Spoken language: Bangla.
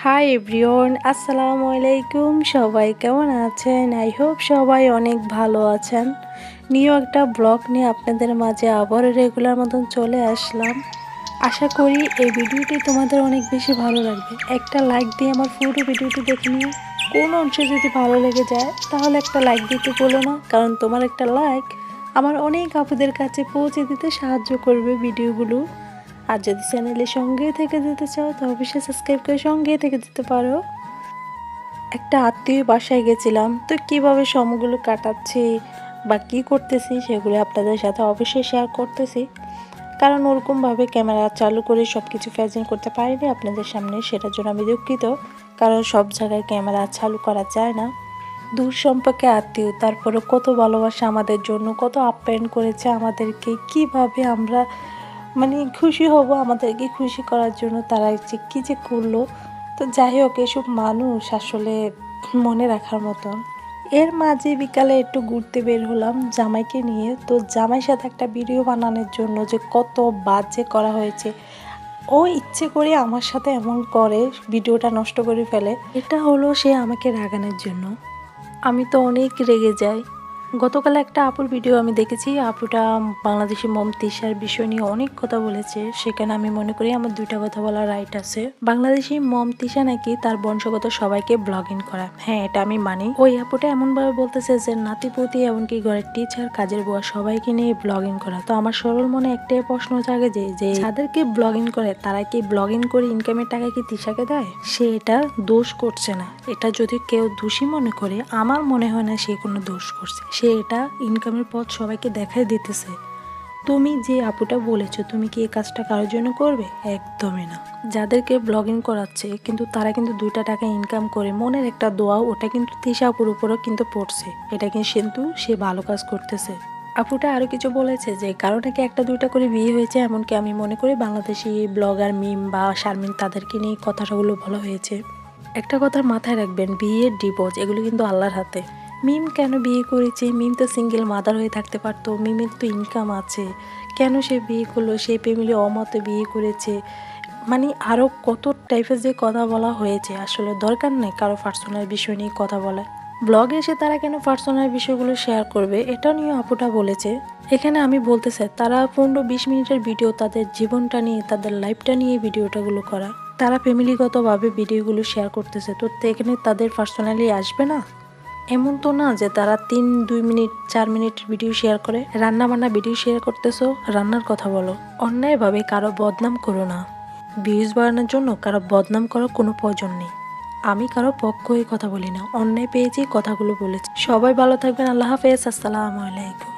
হাই এভরিওয়ান, আসসালামু আলাইকুম। সবাই কেমন আছেন? আই হোপ সবাই অনেক ভালো আছেন। নিউ একটা ব্লগ নিয়ে আপনাদের মাঝে আবারও রেগুলার মতন চলে আসলাম। আশা করি এই ভিডিওটি তোমাদের অনেক বেশি ভালো লাগবে। একটা লাইক দিয়ে আমার পুরো ভিডিওটি দেখে নিও। কোন অংশে যদি ভালো লেগে যায় তাহলে একটা লাইক দিতে বলো না, কারণ তোমার একটা লাইক আমার অনেক আপুদের কাছে পৌঁছে দিতে সাহায্য করবে ভিডিওগুলো। আর যদি চ্যানেলের সঙ্গে থেকে যেতে চাও তো অবশ্যই সাবস্ক্রাইব করে সঙ্গে থেকে যেতে পারো। একটা আত্মীয় বাসায় গেছিলাম, তো কিভাবে সময়গুলো কাটাচ্ছি বা কী করতেছি সেগুলো আপনাদের সাথে অবশ্যই শেয়ার করতেছি। কারণ ওরকমভাবে ক্যামেরা চালু করে সব কিছু প্রেজেন্ট করতে পারিনি আপনাদের সামনে, সেটার জন্য আমি দুঃখিত। কারণ সব জায়গায় ক্যামেরা চালু করা যায় না। দূর সম্পর্কে আত্মীয়, তারপরে কত ভালোবাসা আমাদের জন্য, কত আপ্যায়ন করেছে আমাদেরকে, কিভাবে আমরা খুশি হব আমাদেরকে খুশি করার জন্য তারা যে কী যে করলো। তো যাই হোক, এসব মানুষ আসলে মনে রাখার মতন। এর মাঝে বিকালে একটু ঘুরতে বের হলাম জামাইকে নিয়ে। তো জামাইয়ের সাথে একটা ভিডিও বানানোর জন্য যে কত বাজে করা হয়েছে, ও ইচ্ছে করে আমার সাথে এমন করে ভিডিওটা নষ্ট করে ফেলে। এটা হলো সে আমাকে রাগানোর জন্য। আমি তো অনেক রেগে যাই। গতকাল একটা আপুর ভিডিও আমি দেখেছি, আপুটা বাংলাদেশি মম তিশার বিষয় নিয়ে অনেক কথা বলেছে। সেখানে আমি মনে করি আমার দুইটা কথা বলার রাইট আছে। বাংলাদেশি মম তিশা নাকি তার বংশগত সবাইকে ব্লগিং করা, হ্যাঁ এটা আমি মানি। ওই আপুটা এমন ভাবে বলতেছে যে নাতিপুতি এমনকি ঘরের টিচার, কাজের বুয়া সবাইকে নিয়ে ব্লগিং করা। তো আমার সরল মনে একটাই প্রশ্ন জাগে যে যাদেরকে ব্লগিং করে তারা কি ব্লগিং করে ইনকামের টাকা কি তিশাকে দেয়? সে এটা দোষ করছে না। এটা যদি কেউ দোষী মনে করে, আমার মনে হয় না সে কোনো দোষ করছে। সে এটা ইনকামের পথ সবাইকে দেখাই দিতেছে। তুমি যে আপুটা বলেছো, তুমি কি এই কাজটা কারোর জন্য করবে? একদমই না। যাদেরকে ব্লগিং করাচ্ছে কিন্তু তারা কিন্তু 2টা টাকা ইনকাম করে, মনের একটা দোয়া ওটা কিন্তু তিশা আপুর উপরও কিন্তু পড়ছে। এটা কিন্তু সে ভালো কাজ করতেছে। আপুটা আরো কিছু বলেছে যে কারো নাকি 1-2টা করে বিয়ে হয়েছে, এমনকি আমি মনে করি বাংলাদেশি ব্লগার মিম বা শারমিন তাদেরকে নিয়ে কথাগুলো বলা হয়েছে। একটা কথা মাথায় রাখবেন, বিয়ের ডিভোর্স এগুলো কিন্তু আল্লাহর হাতে। মিম কেন বিয়ে করেছে? মিম তো সিঙ্গেল মাদার হয়ে থাকতে পারতো, মিমের তো ইনকাম আছে। কেন সে বিয়ে করলো? সে ফ্যামিলি অমতে বিয়ে করেছে। আরও কত টাইপের যে কথা বলা হয়েছে, আসলে দরকার নেই কারো পার্সোনাল বিষয় নিয়ে কথা বলা। ব্লগে এসে তারা কেন পার্সোনাল বিষয়গুলো শেয়ার করবে, এটা নিয়ে আপুটা বলেছে। এখানে আমি বলতে চাই, তারা 15-20 মিনিটের ভিডিও তাদের জীবনটা নিয়ে, তাদের লাইফটা নিয়ে ভিডিওটাগুলো করা। তারা ফ্যামিলিগতভাবে ভিডিওগুলো শেয়ার করতেছে, তো এখানে তাদের পার্সোনালি আসবে না? এমন তো না যে তারা 2 মিনিট 4 মিনিট ভিডিও শেয়ার করে। রান্না বান্না ভিডিও শেয়ার করতেছো, রান্নার কথা বলো। অন্যায়ভাবে কারো বদনাম করো না। ভিউজ বাড়ানোর জন্য কারো বদনাম করার কোনো প্রয়োজন নেই। আমি কারো পক্ষ হয়ে কথা বলি না, অন্যায় পেয়েছি কথাগুলো বলেছি। সবাই ভালো থাকবেন, আল্লাহ হাফেজ, আসসালামু আলাইকুম।